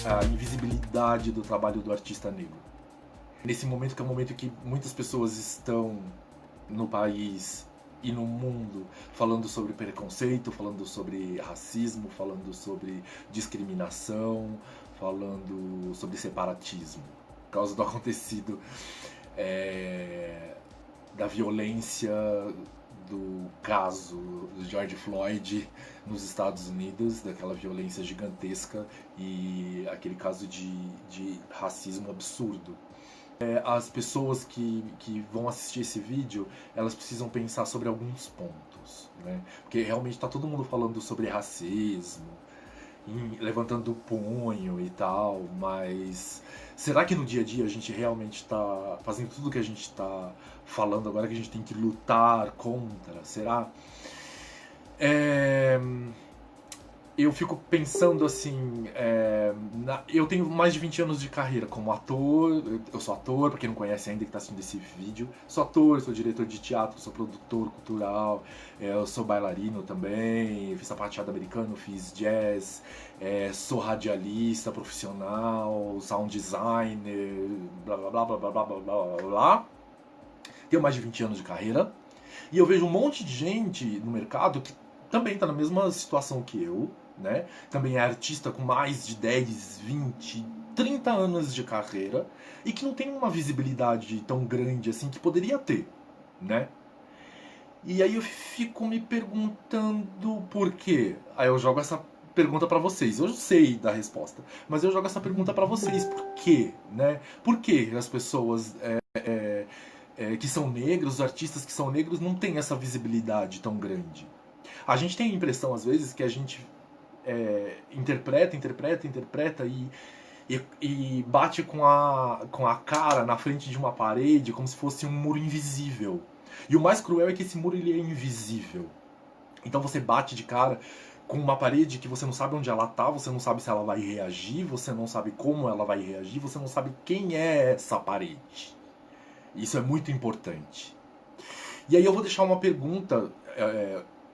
essa invisibilidade do trabalho do artista negro. Nesse momento que é um momento que muitas pessoas estão no país e no mundo falando sobre preconceito, falando sobre racismo, falando sobre discriminação, falando sobre separatismo, por causa do acontecido da violência do caso do George Floyd nos Estados Unidos, daquela violência gigantesca e aquele caso de racismo absurdo. As pessoas que vão assistir esse vídeo, elas precisam pensar sobre alguns pontos, né? Porque realmente está todo mundo falando sobre racismo, levantando o punho e tal, mas será que no dia a dia a gente realmente está fazendo tudo o que a gente está falando agora que a gente tem que lutar contra? Será? Eu fico pensando assim, eu tenho mais de 20 anos de carreira como ator, eu sou ator, pra quem não conhece ainda que está assistindo esse vídeo, sou ator, sou diretor de teatro, sou produtor cultural, eu sou bailarino também, fiz sapateado americano, fiz jazz, sou radialista profissional, sound designer, blá blá blá blá blá blá blá blá blá. Tenho mais de 20 anos de carreira e eu vejo um monte de gente no mercado que também está na mesma situação que eu, né? Também é artista com mais de 10, 20, 30 anos de carreira e que não tem uma visibilidade tão grande assim que poderia ter, né? E aí eu fico me perguntando por quê. Aí eu jogo essa pergunta pra vocês. Eu sei da resposta, mas eu jogo essa pergunta pra vocês. Por quê, né? Por que as pessoas que são negros, os artistas que são negros, não têm essa visibilidade tão grande? A gente tem a impressão, às vezes, que a gente interpreta e bate com a cara na frente de uma parede como se fosse um muro invisível. E o mais cruel é que esse muro ele é invisível. Então você bate de cara com uma parede que você não sabe onde ela tá, você não sabe se ela vai reagir, você não sabe como ela vai reagir, você não sabe quem é essa parede. Isso é muito importante. E aí eu vou deixar uma pergunta,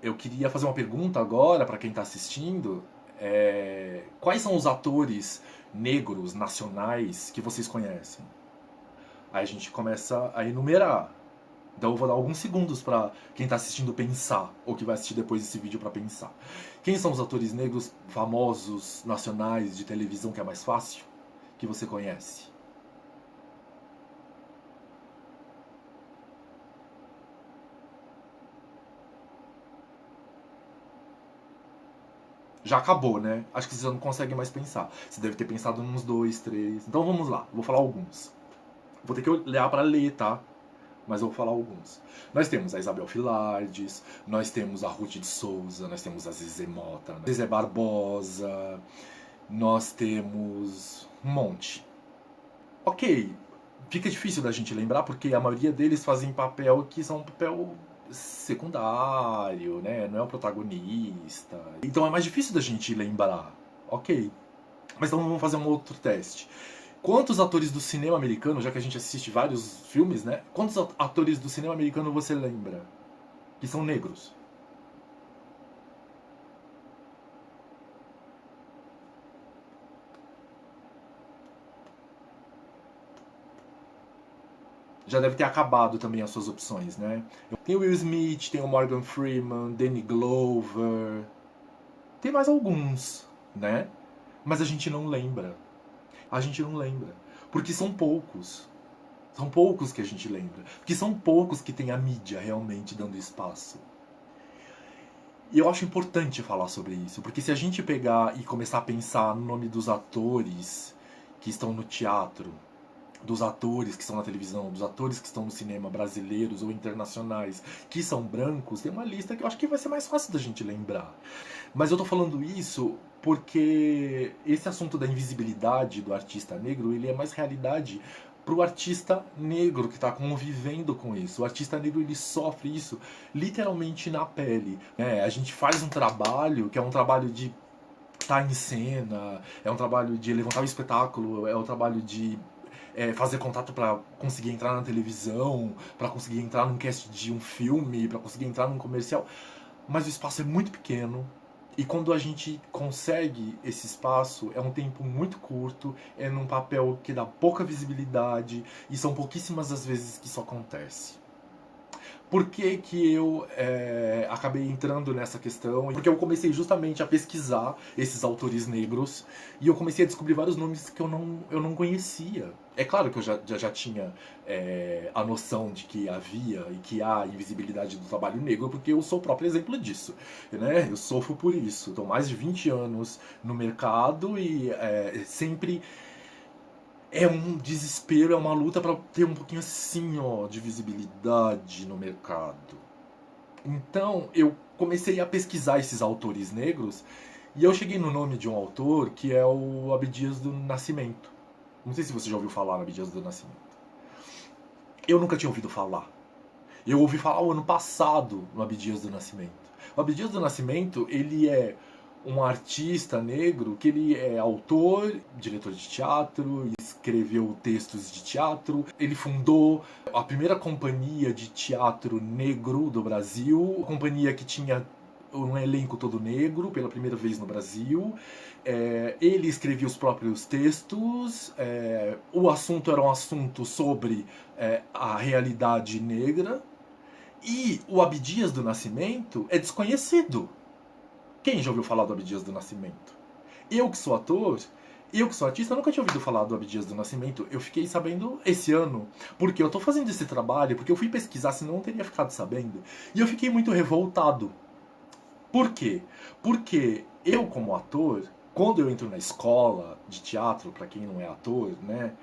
eu queria fazer uma pergunta agora para quem está assistindo. Quais são os atores negros nacionais que vocês conhecem? Aí a gente começa a enumerar. Então eu vou dar alguns segundos para quem está assistindo pensar, ou que vai assistir depois desse vídeo para pensar. Quem são os atores negros famosos nacionais de televisão que é mais fácil que você conhece? Já acabou, né? Acho que você não consegue mais pensar. Você deve ter pensado uns dois, três. Então vamos lá, vou falar alguns. Vou ter que olhar para ler, tá? Mas eu vou falar alguns. Nós temos a Isabel Filardes, nós temos a Ruth de Souza, nós temos a Zezé Mota, Zezé Barbosa, nós temos um monte. Ok, fica difícil da gente lembrar porque a maioria deles fazem papel que são papel secundário, né? Não é o protagonista. Então é mais difícil da gente lembrar. Ok. Mas então vamos fazer um outro teste. Quantos atores do cinema americano, já que a gente assiste vários filmes, né? Quantos atores do cinema americano você lembra que são negros? Já deve ter acabado também as suas opções, né? Tem o Will Smith, tem o Morgan Freeman, Danny Glover. Tem mais alguns, né? Mas a gente não lembra. A gente não lembra. Porque são poucos. São poucos que a gente lembra. Porque são poucos que tem a mídia realmente dando espaço. E eu acho importante falar sobre isso, porque se a gente pegar e começar a pensar no nome dos atores que estão no teatro, dos atores que estão na televisão, dos atores que estão no cinema, brasileiros ou internacionais, que são brancos, tem uma lista que eu acho que vai ser mais fácil da gente lembrar. Mas eu tô falando isso porque esse assunto da invisibilidade do artista negro, ele é mais realidade pro artista negro que está convivendo com isso. O artista negro ele sofre isso literalmente na pele. A gente faz um trabalho que é um trabalho de estar em cena, é um trabalho de levantar o espetáculo, é um trabalho de fazer contato para conseguir entrar na televisão, para conseguir entrar num cast de um filme, para conseguir entrar num comercial. Mas o espaço é muito pequeno E quando a gente consegue esse espaço, é um tempo muito curto, é num papel que dá pouca visibilidade, e são pouquíssimas as vezes que isso acontece. Por que que eu acabei entrando nessa questão? Porque eu comecei justamente a pesquisar esses autores negros e eu comecei a descobrir vários nomes que eu não conhecia. É claro que eu já tinha a noção de que havia e que há invisibilidade do trabalho negro, porque eu sou o próprio exemplo disso. Né? Eu sofro por isso. Estou mais de 20 anos no mercado e sempre é um desespero, é uma luta para ter um pouquinho assim, ó, de visibilidade no mercado. Então, eu comecei a pesquisar esses autores negros e eu cheguei no nome de um autor que é o Abdias do Nascimento. Não sei se você já ouviu falar no Abdias do Nascimento. Eu nunca tinha ouvido falar. Eu ouvi falar o ano passado no Abdias do Nascimento. O Abdias do Nascimento, ele é um artista negro que ele é autor, diretor de teatro, escreveu textos de teatro. Ele fundou a primeira companhia de teatro negro do Brasil, uma companhia que tinha um elenco todo negro pela primeira vez no Brasil. Ele escrevia os próprios textos. O assunto era um assunto sobre a realidade negra. E o Abdias do Nascimento é desconhecido. Quem já ouviu falar do Abdias do Nascimento? Eu que sou ator, eu que sou artista, nunca tinha ouvido falar do Abdias do Nascimento. Eu fiquei sabendo esse ano, porque eu tô fazendo esse trabalho, porque eu fui pesquisar, senão eu não teria ficado sabendo. E eu fiquei muito revoltado. Por quê? Porque eu, como ator, quando eu entro na escola de teatro, para quem não é ator, né?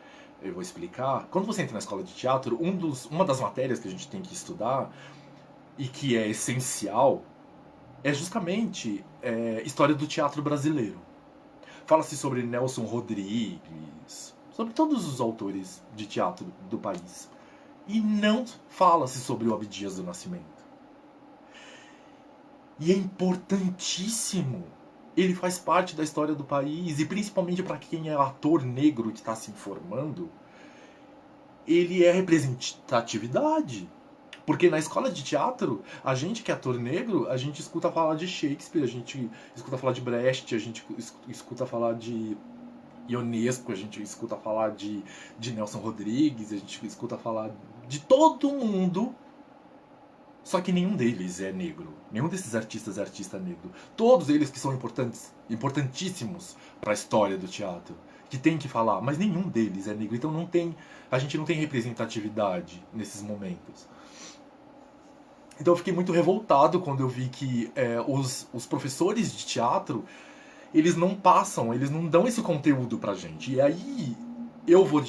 Eu vou explicar. Quando você entra na escola de teatro, uma das matérias que a gente tem que estudar e que é essencial é justamente história do teatro brasileiro. Fala-se sobre Nelson Rodrigues, sobre todos os autores de teatro do país. E não fala-se sobre o Abdias do Nascimento. E é importantíssimo. Ele faz parte da história do país, e principalmente para quem é ator negro que está se informando, ele é representatividade. Porque na escola de teatro, a gente que é ator negro, a gente escuta falar de Shakespeare, a gente escuta falar de Brecht, a gente escuta falar de Ionesco, a gente escuta falar de Nelson Rodrigues, a gente escuta falar de todo mundo, só que nenhum deles é negro. Nenhum desses artistas é artista negro. Todos eles que são importantíssimos para a história do teatro, que tem que falar, mas nenhum deles é negro. Então a gente não tem representatividade nesses momentos. Então eu fiquei muito revoltado quando eu vi que os professores de teatro, eles não passam, eles não dão esse conteúdo pra gente. E aí eu vou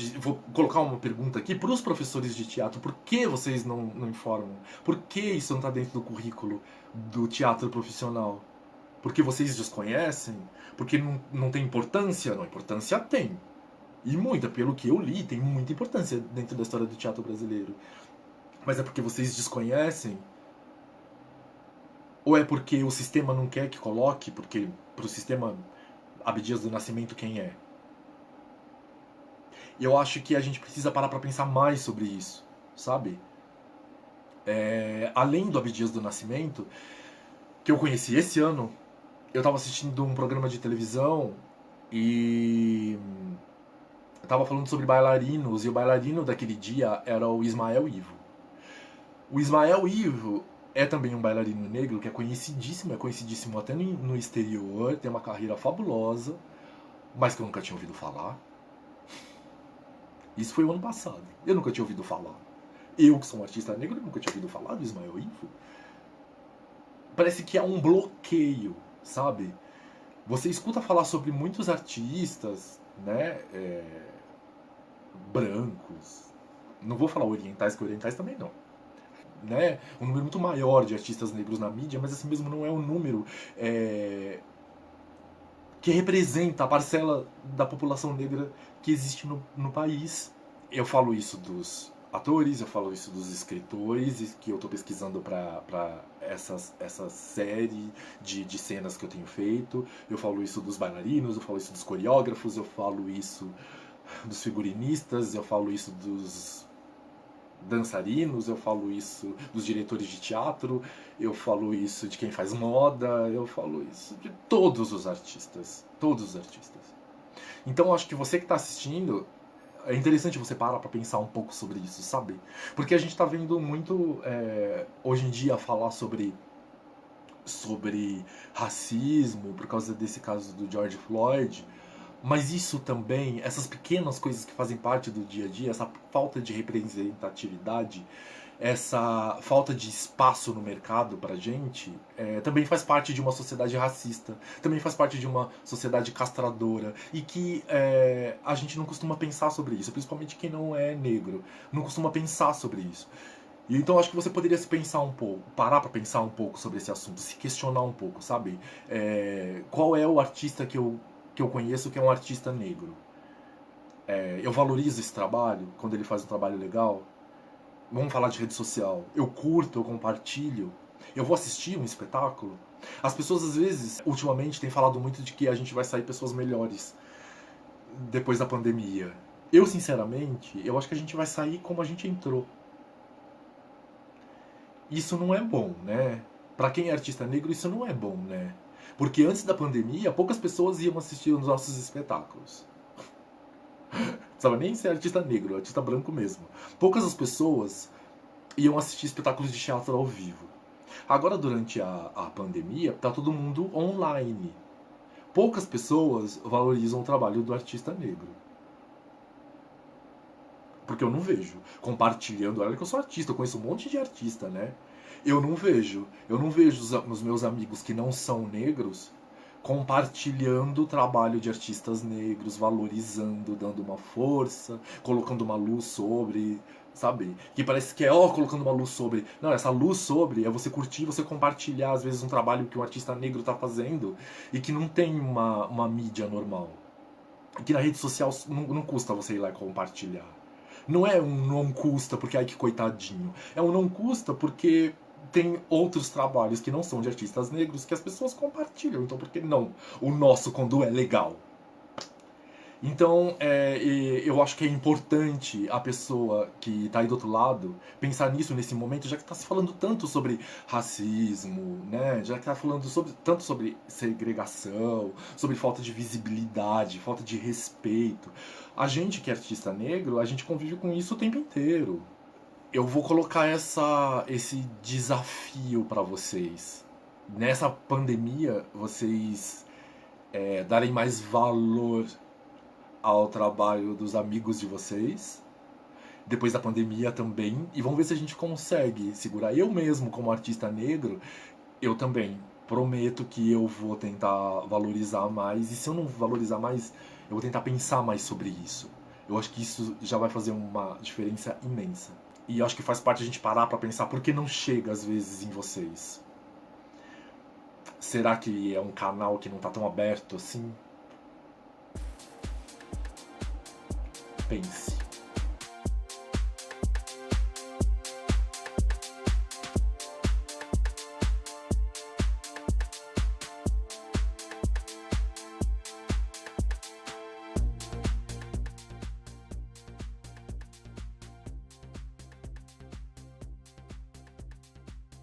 colocar uma pergunta aqui para os professores de teatro. Por que vocês não informam? Por que isso não está dentro do currículo do teatro profissional? Porque vocês desconhecem? Porque não tem importância? Não, importância tem. E muita, pelo que eu li, tem muita importância dentro da história do teatro brasileiro. Mas é porque vocês desconhecem? Ou é porque o sistema não quer que coloque? Porque pro sistema Abdias do Nascimento quem é? E eu acho que a gente precisa parar para pensar mais sobre isso, sabe? Além do Abdias do Nascimento, que eu conheci esse ano, eu estava assistindo um programa de televisão e estava falando sobre bailarinos, e o bailarino daquele dia era o Ismael Ivo. O Ismael Ivo é também um bailarino negro que é conhecidíssimo até no exterior, tem uma carreira fabulosa, mas que eu nunca tinha ouvido falar. Isso foi o ano passado. Eu nunca tinha ouvido falar. Eu, que sou um artista negro, nunca tinha ouvido falar do Ismael Ivo. Parece que há um bloqueio, sabe? Você escuta falar sobre muitos artistas, né? Brancos. Não vou falar orientais, que orientais também não. Né? Um número muito maior de artistas negros na mídia, mas assim mesmo não é um número que representa a parcela da população negra que existe no país. Eu falo isso dos atores, eu falo isso dos escritores, que eu estou pesquisando para essa série de cenas que eu tenho feito, eu falo isso dos bailarinos, eu falo isso dos coreógrafos, eu falo isso dos figurinistas, eu falo isso dançarinos, eu falo isso dos diretores de teatro, eu falo isso de quem faz moda, eu falo isso de todos os artistas. Todos os artistas. Então acho que você que está assistindo, é interessante você parar para pensar um pouco sobre isso, sabe? Porque a gente está vendo muito, hoje em dia, falar sobre racismo, por causa desse caso do George Floyd, mas isso também, essas pequenas coisas que fazem parte do dia a dia, essa falta de representatividade, essa falta de espaço no mercado pra gente, também faz parte de uma sociedade racista, também faz parte de uma sociedade castradora, e que a gente não costuma pensar sobre isso, principalmente quem não é negro, não costuma pensar sobre isso. E então acho que você poderia se pensar um pouco, parar pra pensar um pouco sobre esse assunto, se questionar um pouco, sabe? Qual é o artista que eu conheço que é um artista negro? Eu valorizo esse trabalho quando ele faz um trabalho legal? Vamos falar de rede social. Eu curto, eu compartilho. Eu vou assistir um espetáculo. As pessoas, às vezes, ultimamente, têm falado muito de que a gente vai sair pessoas melhores depois da pandemia. Eu, sinceramente, eu acho que a gente vai sair como a gente entrou. Isso não é bom, né? Pra quem é artista negro, isso não é bom, né? Porque antes da pandemia, poucas pessoas iam assistir os nossos espetáculos. Não precisava nem ser artista negro, artista branco mesmo. Poucas as pessoas iam assistir espetáculos de teatro ao vivo. Agora, durante a pandemia, tá todo mundo online. Poucas pessoas valorizam o trabalho do artista negro. Porque eu não vejo compartilhando. Olha que eu sou artista, eu conheço um monte de artista, né? Eu não vejo os meus amigos que não são negros compartilhando o trabalho de artistas negros, valorizando, dando uma força, colocando uma luz sobre, sabe? Que parece que colocando uma luz sobre. Não, essa luz sobre é você curtir, você compartilhar, às vezes, um trabalho que um artista negro tá fazendo e que não tem uma mídia normal. Que na rede social não custa você ir lá e compartilhar. Não é um não custa porque, ai que coitadinho. É um não custa porque tem outros trabalhos que não são de artistas negros que as pessoas compartilham. Então por que não o nosso quando é legal? Então, eu acho que é importante a pessoa que está aí do outro lado pensar nisso nesse momento, já que está se falando tanto sobre racismo, né? Já que está falando tanto sobre segregação, sobre falta de visibilidade, falta de respeito. A gente que é artista negro, a gente convive com isso o tempo inteiro. Eu vou colocar esse desafio para vocês. Nessa pandemia, vocês darem mais valor ao trabalho dos amigos de vocês, depois da pandemia também, e vamos ver se a gente consegue segurar. Eu mesmo, como artista negro, eu também prometo que eu vou tentar valorizar mais, e se eu não valorizar mais, eu vou tentar pensar mais sobre isso. Eu acho que isso já vai fazer uma diferença imensa. E eu acho que faz parte a gente parar pra pensar por que não chega às vezes em vocês. Será que é um canal que não tá tão aberto assim? Pense.